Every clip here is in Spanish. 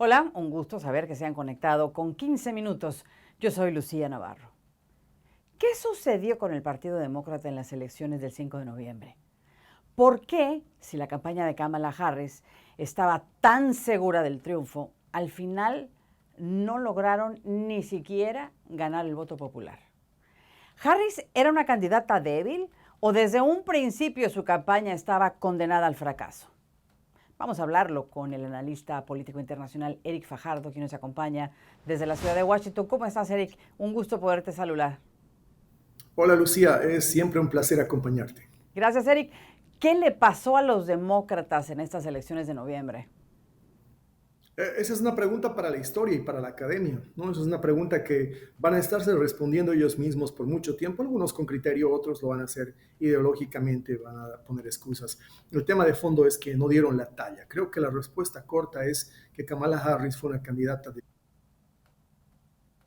Hola, un gusto saber que se han conectado con 15 minutos. Yo soy Lucía Navarro. ¿Qué sucedió con el Partido Demócrata en las elecciones del 5 de noviembre? ¿Por qué, si la campaña de Kamala Harris estaba tan segura del triunfo, al final no lograron ni siquiera ganar el voto popular? ¿Harris era una candidata débil o desde un principio su campaña estaba condenada al fracaso? Vamos a hablarlo con el analista político internacional Eric Fajardo, quien nos acompaña desde la ciudad de Washington. ¿Cómo estás, Eric? Un gusto poderte saludar. Hola Lucía, es siempre un placer acompañarte. Gracias, Eric. ¿Qué le pasó a los demócratas en estas elecciones de noviembre? Esa es una pregunta para la historia y para la academia, ¿no? Esa es una pregunta que van a estarse respondiendo ellos mismos por mucho tiempo, algunos con criterio, otros lo van a hacer ideológicamente, van a poner excusas. El tema de fondo es que no dieron la talla. Creo que la respuesta corta es que Kamala Harris fue una candidata de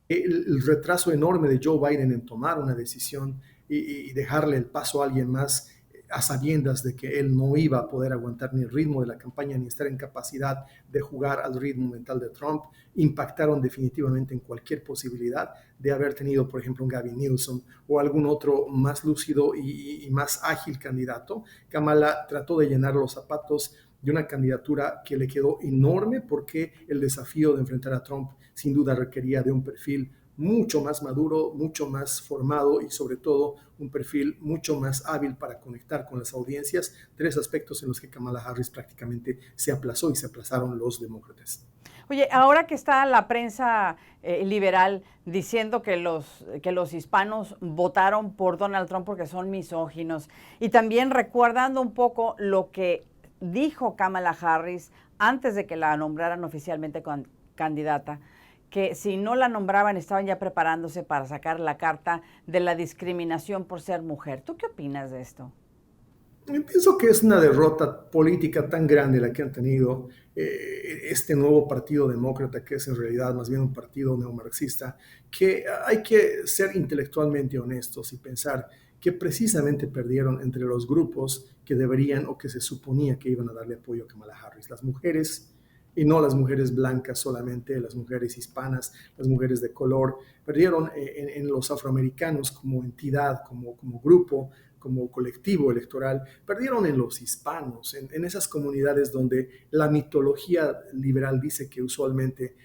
el retraso enorme de Joe Biden en tomar una decisión y dejarle el paso a alguien más a sabiendas de que él no iba a poder aguantar ni el ritmo de la campaña ni estar en capacidad de jugar al ritmo mental de Trump, impactaron definitivamente en cualquier posibilidad de haber tenido, por ejemplo, un Gavin Newsom o algún otro más lúcido y más ágil candidato. Kamala trató de llenar los zapatos de una candidatura que le quedó enorme porque el desafío de enfrentar a Trump sin duda requería de un perfil mucho más maduro, mucho más formado y sobre todo un perfil mucho más hábil para conectar con las audiencias, tres aspectos en los que Kamala Harris prácticamente se aplazó y se aplazaron los demócratas. Oye, ahora que está la prensa liberal diciendo que los hispanos votaron por Donald Trump porque son misóginos y también recordando un poco lo que dijo Kamala Harris antes de que la nombraran oficialmente candidata, que si no la nombraban estaban ya preparándose para sacar la carta de la discriminación por ser mujer. ¿Tú qué opinas de esto? Pienso que es una derrota política tan grande la que han tenido este nuevo partido demócrata, que es en realidad más bien un partido neomarxista, que hay que ser intelectualmente honestos y pensar que precisamente perdieron entre los grupos que deberían o que se suponía que iban a darle apoyo a Kamala Harris. Las mujeres, y no las mujeres blancas solamente, las mujeres hispanas, las mujeres de color, perdieron en los afroamericanos como entidad, como grupo, como colectivo electoral, perdieron en los hispanos, en esas comunidades donde la mitología liberal dice que usualmente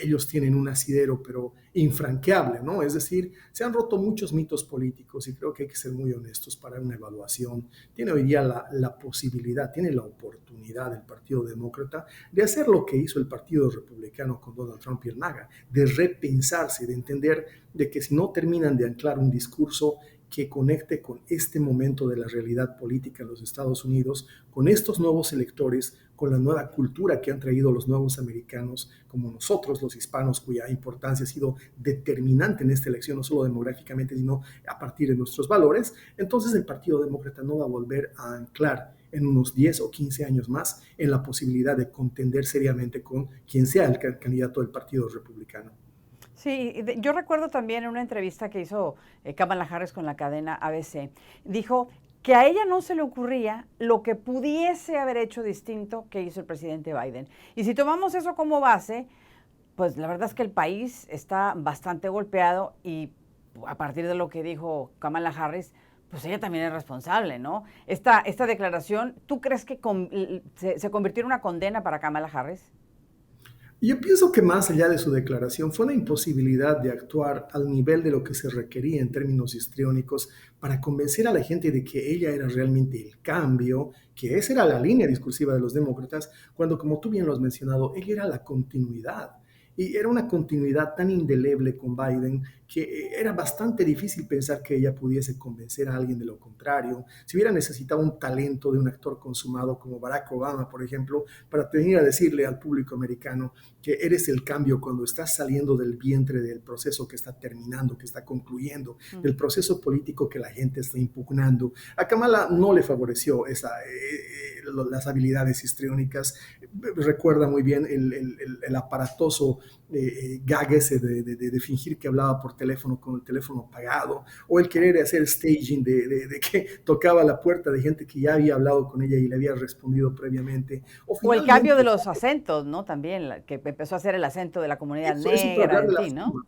ellos tienen un asidero, pero infranqueable, ¿no? Es decir, se han roto muchos mitos políticos y creo que hay que ser muy honestos para una evaluación. Tiene hoy día la posibilidad, tiene la oportunidad el Partido Demócrata de hacer lo que hizo el Partido Republicano con Donald Trump y el MAGA, de repensarse, de entender de que si no terminan de anclar un discurso que conecte con este momento de la realidad política en los Estados Unidos, con estos nuevos electores, con la nueva cultura que han traído los nuevos americanos, como nosotros los hispanos, cuya importancia ha sido determinante en esta elección, no solo demográficamente, sino a partir de nuestros valores, entonces el Partido Demócrata no va a volver a anclar en unos 10 o 15 años más en la posibilidad de contender seriamente con quien sea el candidato del Partido Republicano. Sí, yo recuerdo también en una entrevista que hizo Kamala Harris con la cadena ABC, dijo que a ella no se le ocurría lo que pudiese haber hecho distinto que hizo el presidente Biden. Y si tomamos eso como base, pues la verdad es que el país está bastante golpeado y a partir de lo que dijo Kamala Harris, pues ella también es responsable, ¿no? Esta declaración, ¿tú crees que se convirtió en una condena para Kamala Harris? Yo pienso que más allá de su declaración fue una imposibilidad de actuar al nivel de lo que se requería en términos histriónicos para convencer a la gente de que ella era realmente el cambio, que esa era la línea discursiva de los demócratas, cuando, como tú bien lo has mencionado, ella era la continuidad. Y era una continuidad tan indeleble con Biden que era bastante difícil pensar que ella pudiese convencer a alguien de lo contrario. Si hubiera necesitado un talento de un actor consumado como Barack Obama, por ejemplo, para venir a decirle al público americano que eres el cambio cuando estás saliendo del vientre del proceso que está terminando, que está concluyendo, del proceso político que la gente está impugnando. A Kamala no le favoreció las habilidades histriónicas. Recuerda muy bien el aparatoso gag ese de fingir que hablaba por teléfono con el teléfono apagado, o el querer hacer staging de que tocaba la puerta de gente que ya había hablado con ella y le había respondido previamente, o O el cambio de finalmente... los acentos, ¿no? También, que empezó a hacer el acento de la comunidad Eso para negra, hablar en de la fin, ¿no? forma.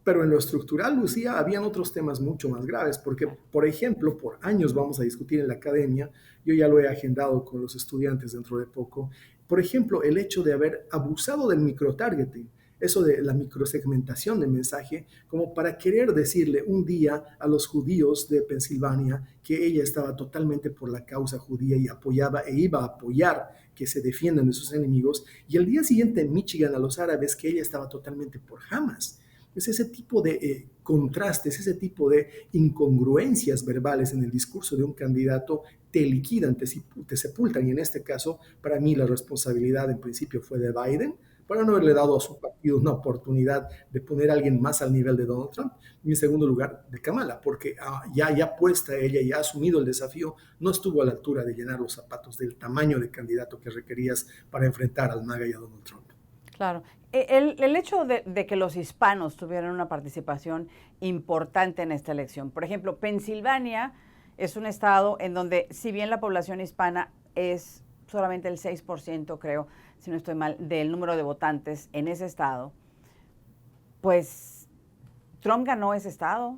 Pero en lo estructural, Lucía, habían otros temas mucho más graves, porque, por ejemplo, por años vamos a discutir en la academia, yo ya lo he agendado con los estudiantes dentro de poco, por ejemplo, el hecho de haber abusado del microtargeting, eso de la microsegmentación de mensaje, como para querer decirle un día a los judíos de Pensilvania que ella estaba totalmente por la causa judía y apoyaba e iba a apoyar que se defiendan de sus enemigos, y el día siguiente en Michigan a los árabes que ella estaba totalmente por Hamas. Es ese tipo de contrastes, ese tipo de incongruencias verbales en el discurso de un candidato te liquidan, te sepultan. Y en este caso, para mí la responsabilidad en principio fue de Biden, para no haberle dado a su partido una oportunidad de poner a alguien más al nivel de Donald Trump. Y en segundo lugar, de Kamala, porque ya puesta ella, ya ha asumido el desafío, no estuvo a la altura de llenar los zapatos del tamaño de candidato que requerías para enfrentar al MAGA y a Donald Trump. Claro. El hecho de que los hispanos tuvieran una participación importante en esta elección. Por ejemplo, Pensilvania es un estado en donde, si bien la población hispana es solamente el 6%, creo, si no estoy mal, del número de votantes en ese estado, pues Trump ganó ese estado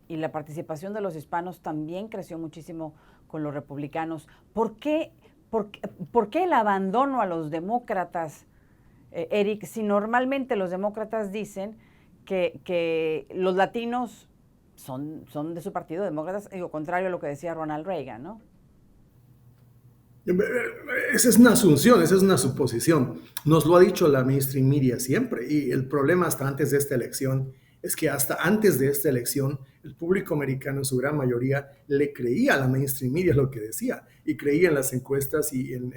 y la participación de los hispanos también creció muchísimo con los republicanos. ¿Por qué el abandono a los demócratas? Eric, si normalmente los demócratas dicen que los latinos son de su partido, demócratas, digo, contrario a lo que decía Ronald Reagan, ¿no? Esa es una asunción, esa es una suposición. Nos lo ha dicho la mainstream media siempre, y el problema hasta antes de esta elección es que hasta antes de esta elección el público americano en su gran mayoría le creía a la mainstream media lo que decía, y creía en las encuestas y en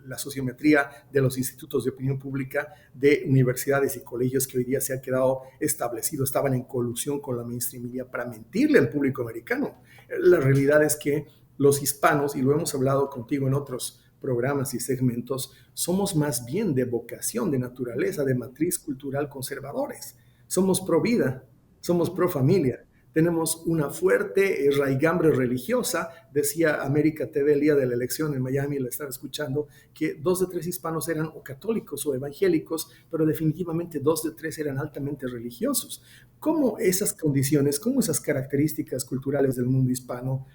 la sociometría de los institutos de opinión pública de universidades y colegios que hoy día se ha quedado establecido, estaban en colusión con la mainstream media para mentirle al público americano. La realidad es que los hispanos, y lo hemos hablado contigo en otros programas y segmentos, somos más bien de vocación, de naturaleza, de matriz cultural conservadores. Somos pro vida, somos pro familia. Tenemos una fuerte raigambre religiosa. Decía América TV el día de la elección en Miami, la estaba escuchando, que 2 de 3 hispanos eran o católicos o evangélicos, pero definitivamente 2 de 3 eran altamente religiosos. ¿Cómo esas condiciones, cómo esas características culturales del mundo hispano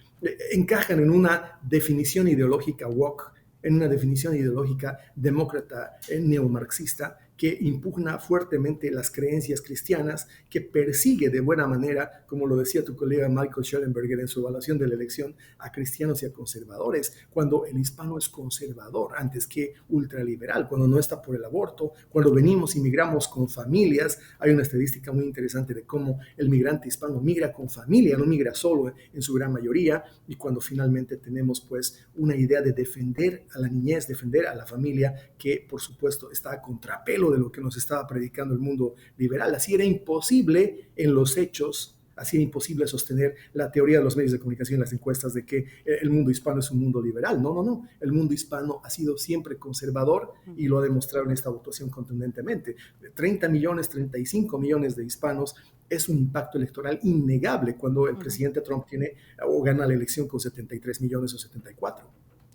encajan en una definición ideológica woke, en una definición ideológica demócrata neomarxista que impugna fuertemente las creencias cristianas, que persigue de buena manera, como lo decía tu colega Michael Schellenberger en su evaluación de la elección, a cristianos y a conservadores, cuando el hispano es conservador antes que ultraliberal, cuando no está por el aborto, cuando venimos y migramos con familias. Hay una estadística muy interesante de cómo el migrante hispano migra con familia, no migra solo en su gran mayoría, y cuando finalmente tenemos pues una idea de defender a la niñez, defender a la familia, que por supuesto está a contrapelo de lo que nos estaba predicando el mundo liberal. Así era imposible en los hechos, así era imposible sostener la teoría de los medios de comunicación, las encuestas de que el mundo hispano es un mundo liberal. No, no, no. El mundo hispano ha sido siempre conservador y lo ha demostrado en esta votación contundentemente. 30 millones, 35 millones de hispanos es un impacto electoral innegable cuando el presidente Trump tiene o gana la elección con 73 millones o 74.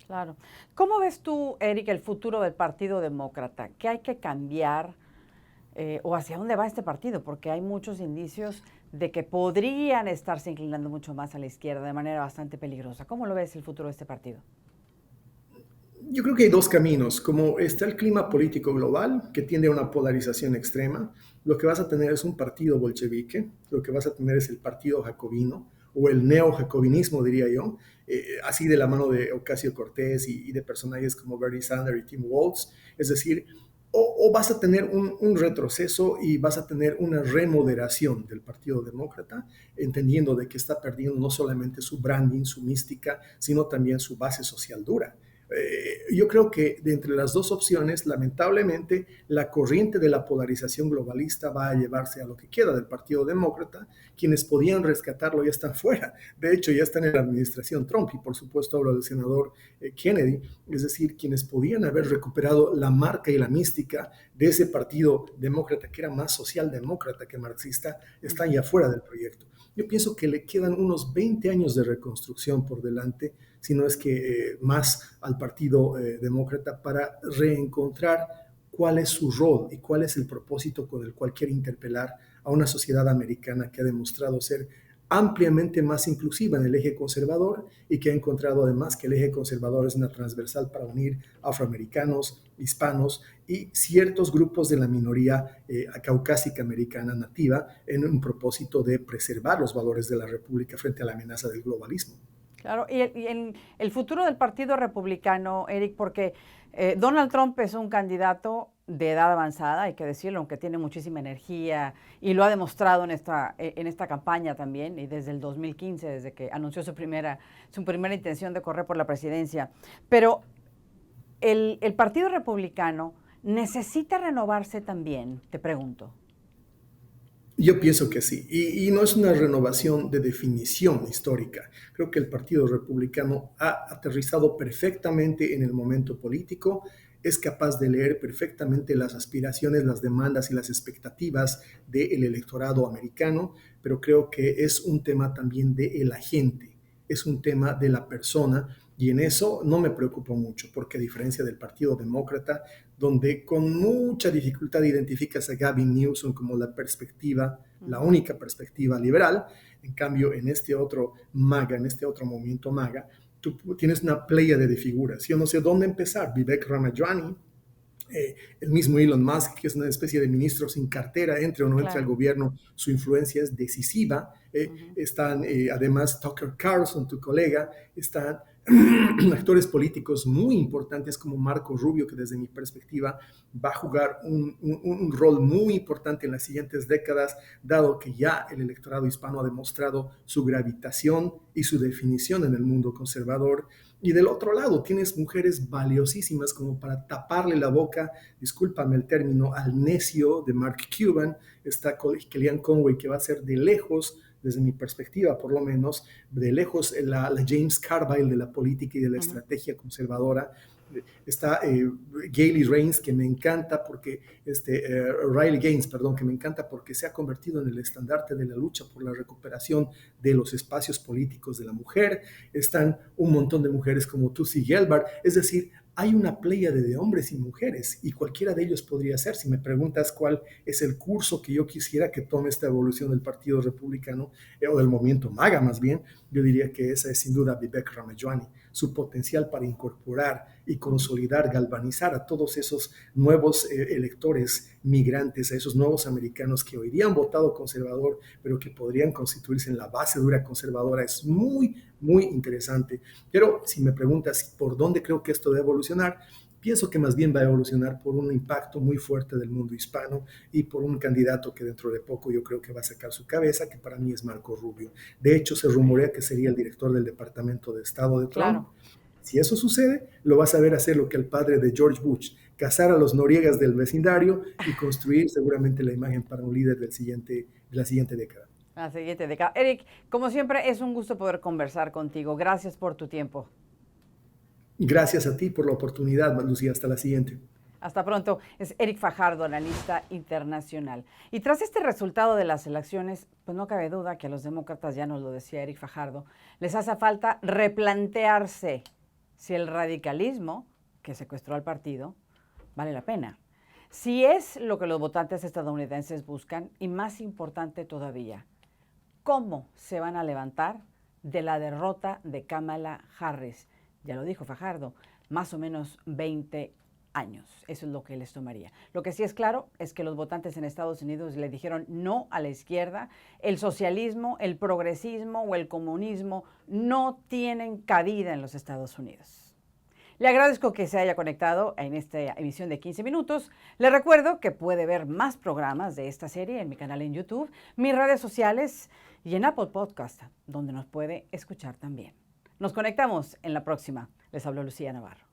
Claro. ¿Cómo ves tú, Eric, el futuro del Partido Demócrata? ¿Qué hay que cambiar o hacia dónde va este partido? Porque hay muchos indicios de que podrían estarse inclinando mucho más a la izquierda de manera bastante peligrosa. ¿Cómo lo ves el futuro de este partido? Yo creo que hay dos caminos. Como está el clima político global, que tiende a una polarización extrema, lo que vas a tener es un partido bolchevique, lo que vas a tener es el partido jacobino, o el neo-jacobinismo, diría yo, así de la mano de Ocasio-Cortez y de personajes como Bernie Sanders y Tim Walz. Es decir, o vas a tener un retroceso y vas a tener una remoderación del Partido Demócrata, entendiendo de que está perdiendo no solamente su branding, su mística, sino también su base social dura. Yo creo que de entre las dos opciones, lamentablemente, la corriente de la polarización globalista va a llevarse a lo que queda del Partido Demócrata. Quienes podían rescatarlo ya están fuera. De hecho, ya están en la administración Trump, y por supuesto hablo del senador Kennedy, es decir, quienes podían haber recuperado la marca y la mística de ese Partido Demócrata, que era más socialdemócrata que marxista, están ya fuera del proyecto. Yo pienso que le quedan unos 20 años de reconstrucción por delante, si no es que más al Partido Demócrata, para reencontrar cuál es su rol y cuál es el propósito con el cual quiere interpelar a una sociedad americana que ha demostrado ser ampliamente más inclusiva en el eje conservador y que ha encontrado además que el eje conservador es una transversal para unir afroamericanos, hispanos y ciertos grupos de la minoría caucásica americana nativa en un propósito de preservar los valores de la República frente a la amenaza del globalismo. Claro, y en el futuro del Partido Republicano, Eric, porque Donald Trump es un candidato de edad avanzada, hay que decirlo, aunque tiene muchísima energía y lo ha demostrado en esta campaña también, y desde el 2015, desde que anunció su primera intención de correr por la presidencia. Pero el Partido Republicano necesita renovarse también, te pregunto. Yo pienso que sí, y no es una renovación de definición histórica. Creo que el Partido Republicano ha aterrizado perfectamente en el momento político, es capaz de leer perfectamente las aspiraciones, las demandas y las expectativas del electorado americano, pero creo que es un tema también de la gente, es un tema de la persona, y en eso no me preocupo mucho, porque a diferencia del Partido Demócrata, donde con mucha dificultad identificas a Gavin Newsom como la perspectiva, la única perspectiva liberal, en cambio en este otro MAGA, en este otro movimiento MAGA, tú tienes una pléyade de figuras. Yo no sé dónde empezar. Vivek Ramaswamy, el mismo Elon Musk, que es una especie de ministro sin cartera, entre o no entre al gobierno, su influencia es decisiva. Están además Tucker Carlson, tu colega, están actores políticos muy importantes como Marco Rubio, que desde mi perspectiva va a jugar un rol muy importante en las siguientes décadas, dado que ya el electorado hispano ha demostrado su gravitación y su definición en el mundo conservador. Y del otro lado tienes mujeres valiosísimas como para taparle la boca, discúlpame el término, al necio de Mark Cuban. Está Kellyanne Conway, que va a ser de lejos, desde mi perspectiva por lo menos, de lejos la James Carville de la política y de la estrategia conservadora. Está Gayle Rains, que me encanta porque, Riley Gaines, perdón, que me encanta porque se ha convertido en el estandarte de la lucha por la recuperación de los espacios políticos de la mujer. Están un montón de mujeres como Tulsi Gabbard, es decir, hay una pléyade de hombres y mujeres y cualquiera de ellos podría ser. Si me preguntas cuál es el curso que yo quisiera que tome esta evolución del Partido Republicano o del movimiento MAGA más bien, yo diría que esa es sin duda Vivek Ramaswamy. Su potencial para incorporar y consolidar, galvanizar a todos esos nuevos electores migrantes, a esos nuevos americanos que hoy día han votado conservador, pero que podrían constituirse en la base dura conservadora, es muy, muy interesante. Pero si me preguntas por dónde creo que esto debe evolucionar, pienso que más bien va a evolucionar por un impacto muy fuerte del mundo hispano y por un candidato que dentro de poco yo creo que va a sacar su cabeza, que para mí es Marco Rubio. De hecho, se rumorea que sería el director del Departamento de Estado de Trump. Claro. Si eso sucede, lo vas a ver hacer lo que el padre de George Bush, cazar a los Noriegas del vecindario y construir seguramente la imagen para un líder de la siguiente década. La siguiente década. Eric, como siempre, es un gusto poder conversar contigo. Gracias por tu tiempo. Gracias a ti por la oportunidad, Lucía. Hasta la siguiente. Hasta pronto. Es Eric Fajardo, analista internacional. Y tras este resultado de las elecciones, pues no cabe duda que a los demócratas, ya nos lo decía Eric Fajardo, les hace falta replantearse si el radicalismo que secuestró al partido vale la pena. Si es lo que los votantes estadounidenses buscan, y más importante todavía, ¿cómo se van a levantar de la derrota de Kamala Harris? Ya lo dijo Fajardo, más o menos 20 años. Eso es lo que les tomaría. Lo que sí es claro es que los votantes en Estados Unidos le dijeron no a la izquierda. El socialismo, el progresismo o el comunismo no tienen cabida en los Estados Unidos. Le agradezco que se haya conectado en esta emisión de 15 minutos. Le recuerdo que puede ver más programas de esta serie en mi canal en YouTube, mis redes sociales y en Apple Podcast, donde nos puede escuchar también. Nos conectamos en la próxima. Les habló Lucía Navarro.